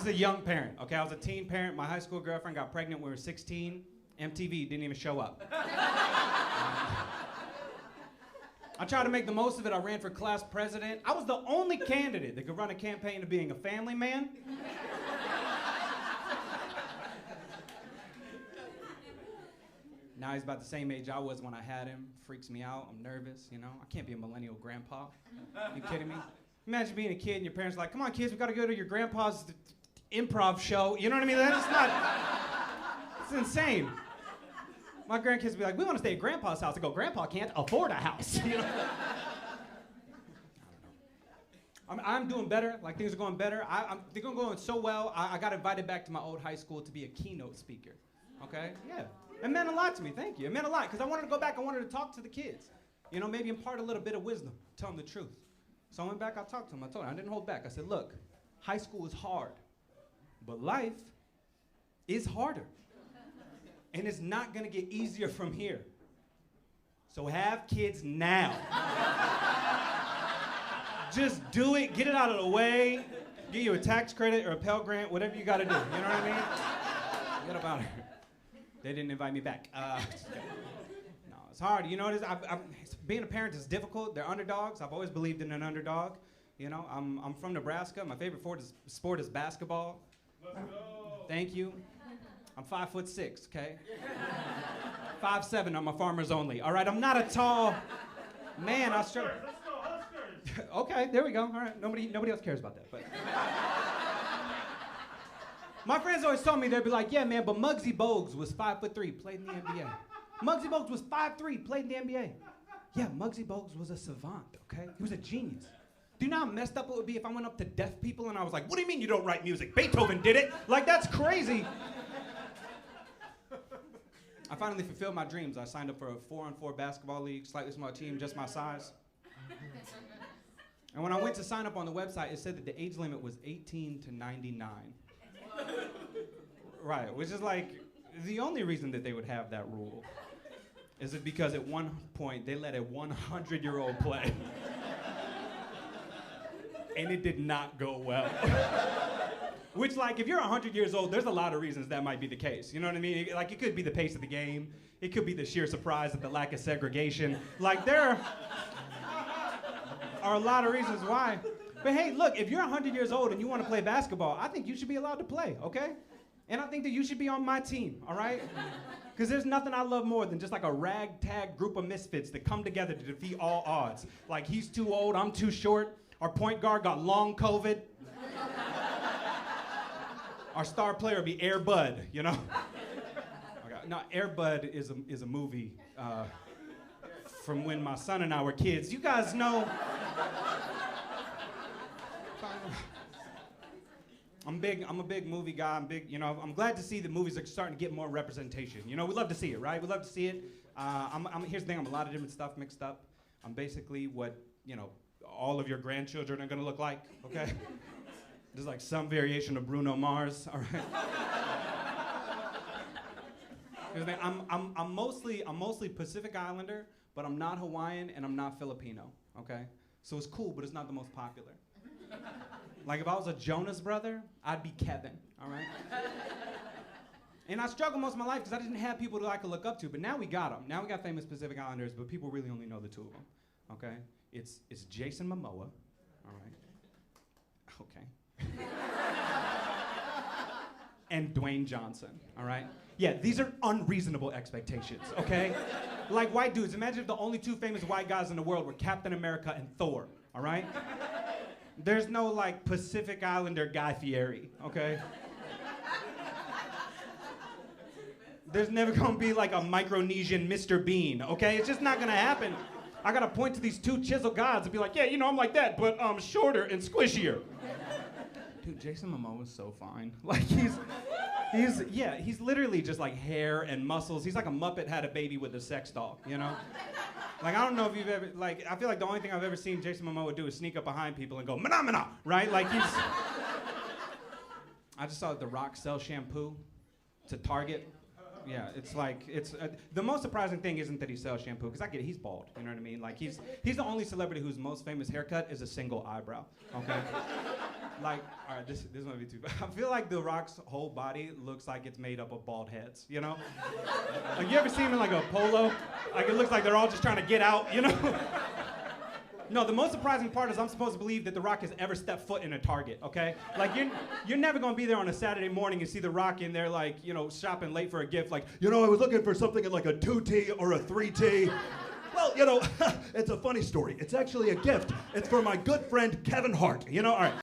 I was a young parent, okay? I was a teen parent. My high school girlfriend got pregnant when we were 16. MTV didn't even show up. I tried to make the most of it. I ran for class president. I was the only candidate that could run a campaign to being a family man. Now he's about the same age I was when I had him. Freaks me out. I'm nervous, you know? I can't be a millennial grandpa. You kidding me? Imagine being a kid and your parents are like, come on, kids, we gotta go to your grandpa's improv show. You know what I mean? That's just not, it's insane. My grandkids would be like, we want to stay at Grandpa's house. I go, Grandpa can't afford a house. You know? I don't know. I'm doing better. Like, things are going better. They're going so well, I got invited back to my old high school to be a keynote speaker. Okay? Yeah. It meant a lot to me. Thank you. It meant a lot because I wanted to go back. I wanted to talk to the kids. You know, maybe impart a little bit of wisdom. Tell them the truth. So I went back. I talked to them. I told them. I didn't hold back. I said, look, high school is hard, but life is harder. And it's not gonna get easier from here. So have kids now. Just do it, get it out of the way, get you a tax credit or a Pell Grant, whatever you gotta do, you know what I mean? Get up out of here. They didn't invite me back. No, it's hard, you know what it is? Being a parent is difficult. They're underdogs. I've always believed in an underdog. You know, I'm from Nebraska. My favorite sport is basketball. Let's go. Thank you. I'm 5'6", okay? 5'7", I'm a farmer's only. All right, I'm not a tall man. I struggle. Let's go, Huskers. Okay, there we go. All right, nobody else cares about that. But my friends always told me, they'd be like, yeah, man, but Muggsy Bogues was 5'3", played in the NBA. Muggsy Bogues was 5'3", played in the NBA. Yeah, Muggsy Bogues was a savant, okay? He was a genius. Do you know how messed up it would be if I went up to deaf people and I was like, what do you mean you don't write music? Beethoven did it. Like, that's crazy. I finally fulfilled my dreams. I signed up for a 4-on-4 basketball league, slightly small team, just my size. And when I went to sign up on the website, it said that the age limit was 18 to 99. Right, which is like, the only reason that they would have that rule is it because at one point they let a 100-year-old play. And it did not go well. Which, like, if you're 100 years old, there's a lot of reasons that might be the case. You know what I mean? Like, it could be the pace of the game. It could be the sheer surprise at the lack of segregation. Like, there are a lot of reasons why. But hey, look, if you're 100 years old and you want to play basketball, I think you should be allowed to play, okay? And I think that you should be on my team, all right? Because there's nothing I love more than just like a ragtag group of misfits that come together to defeat all odds. Like, he's too old, I'm too short. Our point guard got long COVID. Our star player would be Air Bud, you know? Okay. No, Air Bud is a movie from when my son and I were kids. You guys know. I'm a big movie guy. I'm glad to see that movies are starting to get more representation. You know, we love to see it, right? We love to see it. Here's the thing, I'm a lot of different stuff mixed up. I'm basically what, you know, all of your grandchildren are gonna look like, okay? There's like some variation of Bruno Mars, all right? Here's the thing, I'm mostly Pacific Islander, but I'm not Hawaiian and I'm not Filipino, okay? So it's cool, but it's not the most popular. Like if I was a Jonas brother, I'd be Kevin, all right? And I struggled most of my life because I didn't have people that I could look up to, but now we got them. Now we got famous Pacific Islanders, but people really only know the two of them, okay? It's Jason Momoa, all right? Okay. And Dwayne Johnson, all right? Yeah, these are unreasonable expectations, okay? Like white dudes, imagine if the only two famous white guys in the world were Captain America and Thor, all right? There's no like Pacific Islander Guy Fieri, okay? There's never gonna be like a Micronesian Mr. Bean, okay? It's just not gonna happen. I gotta point to these two chiseled gods and be like, yeah, you know, I'm like that, but shorter and squishier. Dude, Jason Momoa is so fine. Like he's literally just like hair and muscles. He's like a Muppet had a baby with a sex doll, you know? Like, I don't know if you've ever, like, I feel like the only thing I've ever seen Jason Momoa do is sneak up behind people and go, "Mana-mana," right? Like I just saw The Rock sell shampoo to Target. Yeah, it's like, the most surprising thing isn't that he sells shampoo, because I get it, he's bald, you know what I mean? Like, he's the only celebrity whose most famous haircut is a single eyebrow, okay? Like, all right, this might be too bad. I feel like The Rock's whole body looks like it's made up of bald heads, you know? Like, you ever seen him in like a polo? Like, it looks like they're all just trying to get out, you know? No, the most surprising part is I'm supposed to believe that The Rock has ever stepped foot in a Target, okay? Like, you're never gonna be there on a Saturday morning and see The Rock in there, like, you know, shopping late for a gift, like, You know, I was looking for something in like a 2T or a 3T. Well, you know, it's a funny story. It's actually a gift. It's for my good friend Kevin Hart. You know, all right.